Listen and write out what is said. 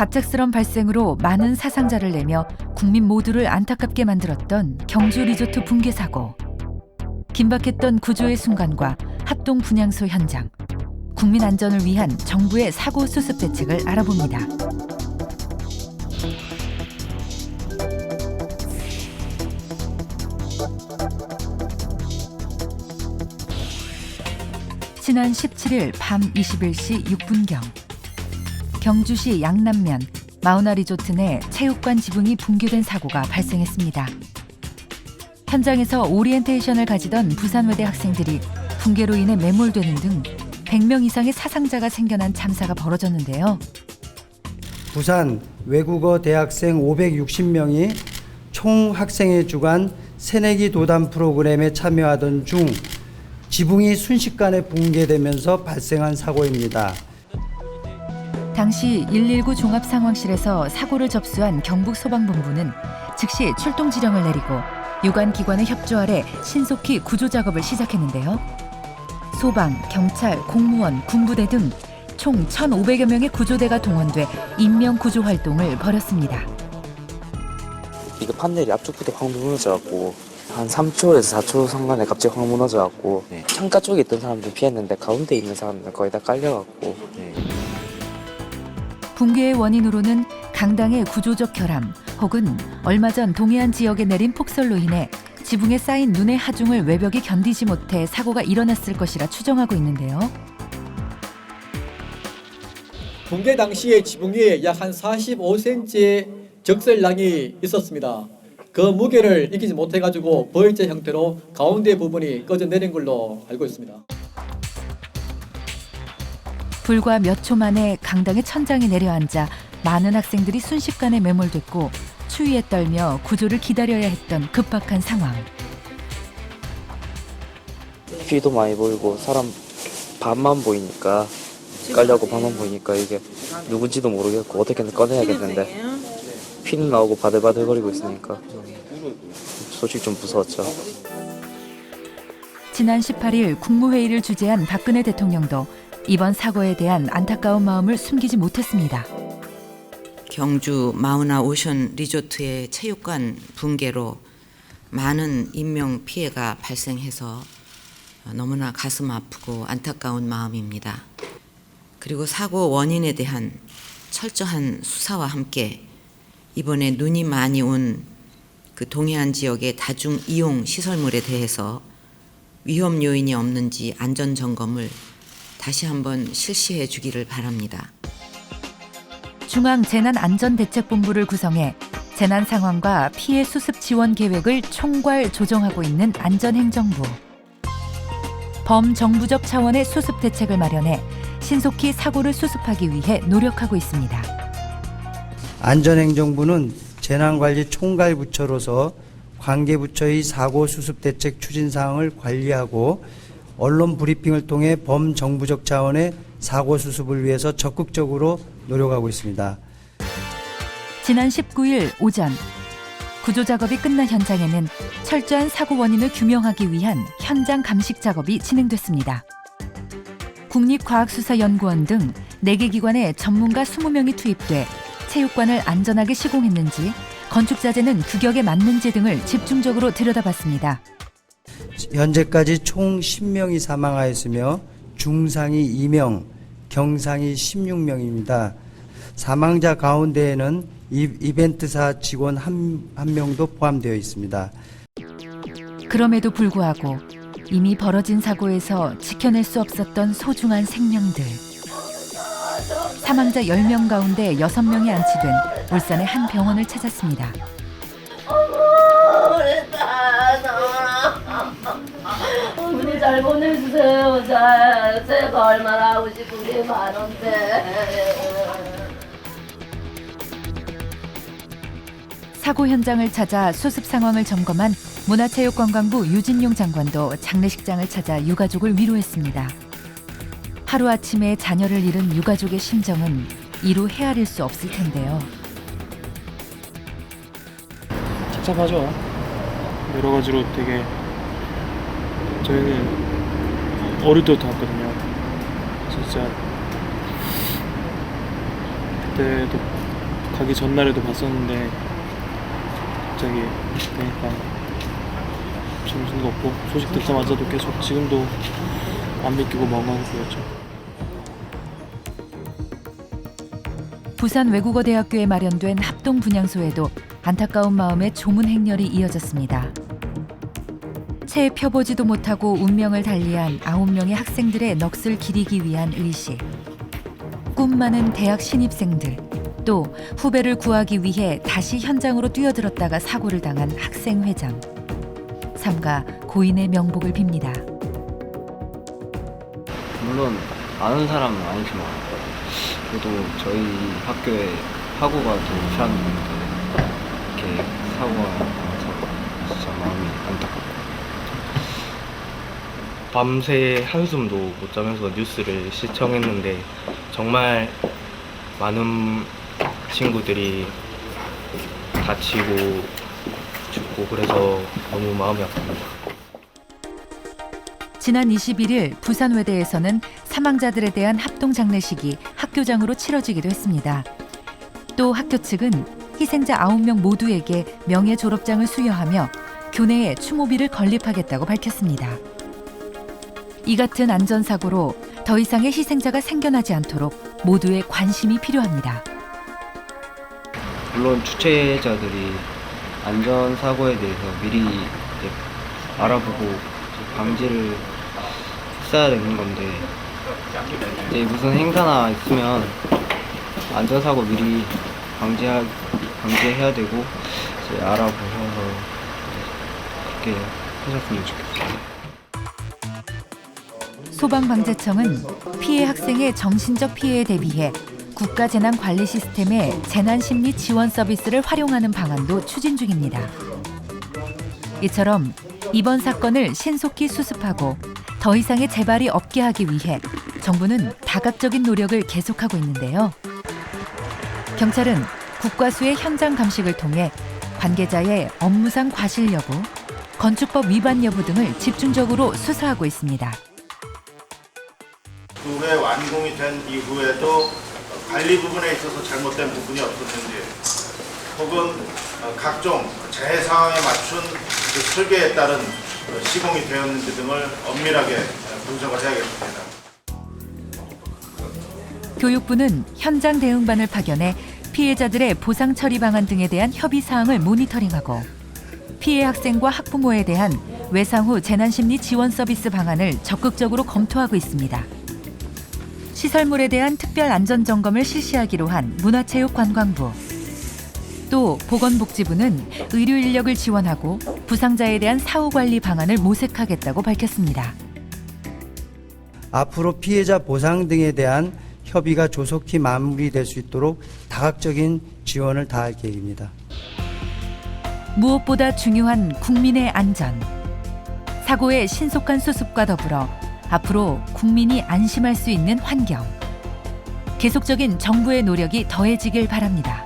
갑작스런 발생으로 많은 사상자를 내며 국민 모두를 안타깝게 만들었던 경주 리조트 붕괴 사고. 긴박했던 구조의 순간과 합동 분향소 현장, 국민 안전을 위한 정부의 사고 수습 대책을 알아봅니다. 지난 17일 밤 21시 6분경 경주시 양남면 마우나 리조트 내 체육관 지붕이 붕괴된 사고가 발생했습니다. 현장에서 오리엔테이션을 가지던 부산외대 학생들이 붕괴로 인해 매몰되는 등 100명 이상의 사상자가 생겨난 참사가 벌어졌는데요. 부산 외국어 대학생 560명이 총 학생회 주관 새내기 도단 프로그램에 참여하던 중 지붕이 순식간에 붕괴되면서 발생한 사고입니다. 당시 119 종합상황실에서 사고를 접수한 경북소방본부는 즉시 출동 지령을 내리고 유관 기관의 협조 아래 신속히 구조 작업을 시작했는데요. 소방, 경찰, 공무원, 군부대 등 총 1,500여 명의 구조대가 동원돼 인명 구조 활동을 벌였습니다. 이거 판넬이 앞쪽부터 확 무너져갖고 한 3초에서 4초 상간에 갑자기 확 무너져갖고 창가 쪽에 있던 사람들 피했는데 가운데 있는 사람들 거의 다 깔려갖고 붕괴의 원인으로는 강당의 구조적 결함 혹은 얼마 전 동해안 지역에 내린 폭설로 인해 지붕에 쌓인 눈의 하중을 외벽이 견디지 못해 사고가 일어났을 것이라 추정하고 있는데요. 붕괴 당시에 지붕 위에 약 한 45cm의 적설량이 있었습니다. 그 무게를 이기지 못해가지고 V자 형태로 가운데 부분이 꺼져내린 걸로 알고 있습니다. 불과 몇 초 만에 강당의 천장에 내려앉아 많은 학생들이 순식간에 매몰됐고 추위에 떨며 구조를 기다려야 했던 급박한 상황. 피도 많이 보이고 사람 반만 보이니까 깔려고 반만 보이니까 이게 누군지도 모르겠고 어떻게든 꺼내야겠는데 피는 나오고 바들바들거리고 있으니까 솔직히 좀 무서웠죠. 지난 18일 국무회의를 주재한 박근혜 대통령도 이번 사고에 대한 안타까운 마음을 숨기지 못했습니다. 경주 마우나 오션 리조트의 체육관 붕괴로 많은 인명 피해가 발생해서 너무나 가슴 아프고 안타까운 마음입니다. 그리고 사고 원인에 대한 철저한 수사와 함께 이번에 눈이 많이 온 그 동해안 지역의 다중 이용 시설물에 대해서 위험 요인이 없는지 안전 점검을 다시 한번 실시해 주기를 바랍니다. 중앙재난안전대책본부를 구성해 재난 상황과 피해 수습 지원 계획을 총괄 조정하고 있는 안전행정부. 범정부적 차원의 수습 대책을 마련해 신속히 사고를 수습하기 위해 노력하고 있습니다. 안전행정부는 재난관리 총괄부처로서 관계부처의 사고 수습 대책 추진 사항을 관리하고 언론 브리핑을 통해 범정부적 차원의 사고 수습을 위해서 적극적으로 노력하고 있습니다. 지난 19일 오전 구조 작업이 끝난 현장에는 철저한 사고 원인을 규명하기 위한 현장 감식 작업이 진행됐습니다. 국립과학수사연구원 등 4개 기관의 전문가 20명이 투입돼 체육관을 안전하게 시공했는지, 건축자재는 규격에 맞는지 등을 집중적으로 들여다봤습니다. 현재까지 총 10명이 사망하였으며 중상이 2명, 경상이 16명입니다. 사망자 가운데에는 이벤트사 직원 한 명도 포함되어 있습니다. 그럼에도 불구하고 이미 벌어진 사고에서 지켜낼 수 없었던 소중한 생명들. 사망자 10명 가운데 6명이 안치된 울산의 한 병원을 찾았습니다. 어머니 잘 보내주세요. 제가 얼마나 하고 싶은 게 많은데. 사고 현장을 찾아 수습 상황을 점검한 문화체육관광부 유진용 장관도 장례식장을 찾아 유가족을 위로했습니다. 하루아침에 자녀를 잃은 유가족의 심정은 이루 헤아릴 수 없을 텐데요. 착잡하죠. 여러 가지로 되게 저희는 어릴 때부터 왔거든요. 진짜 그때도 가기 전날에도 봤었는데 갑자기 되니까 정신도 없고 소식 듣자마자도 계속 지금도 안 믿기고 멍하게 보였죠. 부산 외국어대학교에 마련된 합동 분향소에도 안타까운 마음에 조문 행렬이 이어졌습니다. 채 펴보지도 못하고 운명을 달리한 9명의 학생들의 넋을 기리기 위한 의식. 꿈 많은 대학 신입생들, 또 후배를 구하기 위해 다시 현장으로 뛰어들었다가 사고를 당한 학생회장. 삼가 고인의 명복을 빕니다. 물론 아는 사람은 아니지만 그래도 저희 학교에 사고가 좀 심했는데 이렇게 사고가 나서 진짜 마음이 안타깝고 밤새 한숨도 못 자면서 뉴스를 시청했는데 정말 많은 친구들이 다치고 죽고 그래서 너무 마음이 아픕니다. 지난 21일 부산외대에서는 사망자들에 대한 합동 장례식이 학교장으로 치러지기도 했습니다. 또 학교 측은 희생자 9명 모두에게 명예 졸업장을 수여하며 교내에 추모비를 건립하겠다고 밝혔습니다. 이 같은 안전사고로 더 이상의 희생자가 생겨나지 않도록 모두의 관심이 필요합니다. 물론 주최자들이 안전사고에 대해서 미리 알아보고 방지를 했어야 되는 건데 이제 무슨 행사나 있으면 안전사고 미리 방지해야 되고 이제 알아보셔서 그렇게 하셨으면 좋겠습니다. 소방방재청은 피해 학생의 정신적 피해에 대비해 국가재난관리 시스템의 재난심리 지원 서비스를 활용하는 방안도 추진 중입니다. 이처럼 이번 사건을 신속히 수습하고 더 이상의 재발이 없게 하기 위해 정부는 다각적인 노력을 계속하고 있는데요. 경찰은 국과수의 현장 감식을 통해 관계자의 업무상 과실 여부, 건축법 위반 여부 등을 집중적으로 수사하고 있습니다. 후에 완공이 된 이후에도 관리 부분에 있어서 잘못된 부분이 없었는지 혹은 각종 재해 상황에 맞춘 그 설계에 따른 시공이 되었는지 등을 엄밀하게 분석을 해야겠습니다. 교육부는 현장 대응반을 파견해 피해자들의 보상 처리 방안 등에 대한 협의 사항을 모니터링하고 피해 학생과 학부모에 대한 외상 후 재난심리 지원 서비스 방안을 적극적으로 검토하고 있습니다. 시설물에 대한 특별 안전 점검을 실시하기로 한 문화체육관광부, 또 보건복지부는 의료 인력을 지원하고 부상자에 대한 사후 관리 방안을 모색하겠다고 밝혔습니다. 앞으로 피해자 보상 등에 대한 협의가 조속히 마무리될 수 있도록 다각적인 지원을 다할 계획입니다. 무엇보다 중요한 국민의 안전. 사고의 신속한 수습과 더불어 앞으로 국민이 안심할 수 있는 환경. 계속적인 정부의 노력이 더해지길 바랍니다.